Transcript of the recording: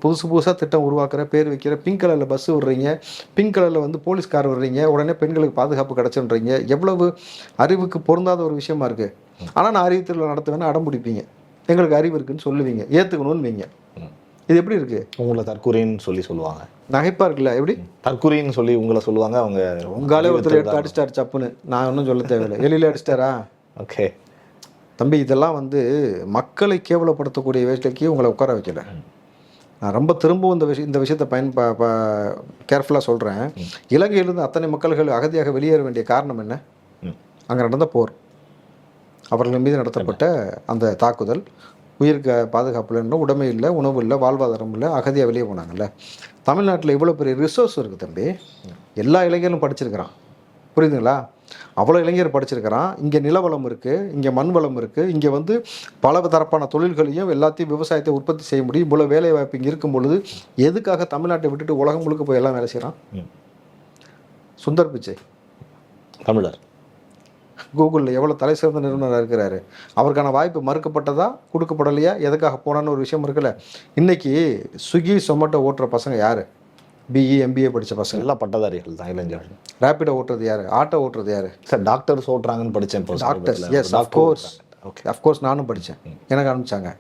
புதுசாக திட்டம் உருவாக்குற, பேர் வைக்கிற, பிங்க் கலரில் பஸ்ஸு விடுறீங்க, பிங்க் கலரில் வந்து போலீஸ்கார் விடுறீங்க, உடனே பெண்களுக்கு பாதுகாப்பு கிடச்சுன்றீங்க. எவ்வளவு அறிவுக்கு பொருந்தாத ஒரு விஷயமா இருக்குது. ஆனால் நான் அறிவு திருவிழா நடத்துவேன்னு அடம் பிடிப்பீங்க, எங்களுக்கு அறிவு இருக்குன்னு சொல்லுவீங்க, ஏற்றுக்கணும்னு வைங்க. இது எப்படி இருக்குது? உங்களை தற்கொலைன்னு சொல்லுவாங்க. நகைப்பாக இருக்குல்ல? எப்படி தற்கொலைன்னு சொல்லி உங்களை சொல்லுவாங்க. அவங்க உங்காலே ஒருத்தர் எடுத்து அடிச்சிட்டாரு சப்புன்னு, நான் ஒன்றும் சொல்ல தேவையில்லை. எளியில் அடிச்சிட்டாரா? ஓகே தம்பி, இதெல்லாம் வந்து மக்களை கேவலப்படுத்தக்கூடிய வேலைக்கு உங்களை உட்கார வைக்கல. நான் ரொம்ப திரும்பவும் இந்த விஷயத்தை கேர்ஃபுல்லாக சொல்கிறேன். இலங்கையிலிருந்து அத்தனை மக்கள்கள் அகதியாக வெளியேற வேண்டிய காரணம் என்ன? அங்கே நடந்த போர், அவர்கள் மீது நடத்தப்பட்ட அந்த தாக்குதல், உயிருக்கு பாதுகாப்பு இல்லைன்னா, உடைமை இல்லை, உணவு இல்லை, வாழ்வாதாரம் இல்லை, அகதியாக வெளியே போனாங்கல்ல. தமிழ்நாட்டில் இவ்வளோ பெரிய ரிசோர்ஸ் இருக்குது தம்பி. எல்லா இளைஞர்களும் படிச்சிருக்கிறான், புரியுதுங்களா? அவ்வளோ இளைஞர் படிச்சிருக்கிறான். இங்கே நிலவளம் இருக்குது, இங்கே மண் வளம் இருக்குது, இங்கே வந்து பல தரப்பான தொழில்களையும் எல்லாத்தையும் விவசாயத்தை உற்பத்தி செய்ய முடியும். இவ்வளோ வேலை வாய்ப்பு இங்கே இருக்கும் பொழுது எதுக்காக தமிழ்நாட்டை விட்டுட்டு உலகம் முழுக்க போய் எல்லாம் வேலை செய்கிறான்? சுந்தர் பிச்சை தமிழர் கூகுளில் எவ்வளோ தலை சிறந்த நிறுவனராக இருக்கிறாரு. அவருக்கான வாய்ப்பு மறுக்கப்பட்டதா, கொடுக்கப்படலையா, எதுக்காக போனான்னு ஒரு விஷயம் இருக்குல்ல. இன்றைக்கி ஸ்விக்கி சொமேட்டோ ஓட்டுற பசங்க யார்? பிஇ எம்பிஏ படித்த பசங்க எல்லாம் பட்டதாரிகள் தான், இளைஞர்கள். ரேப்பிடோ ஓட்டுறது யார்? ஆட்டோ ஓட்டுறது யார்? சார் டாக்டர்ஸ் ஓட்டுறாங்கன்னு படித்தேன். Doctors, yes, of course. Okay, of course நானும் படித்தேன், எனக்கு அனுப்பிச்சாங்க.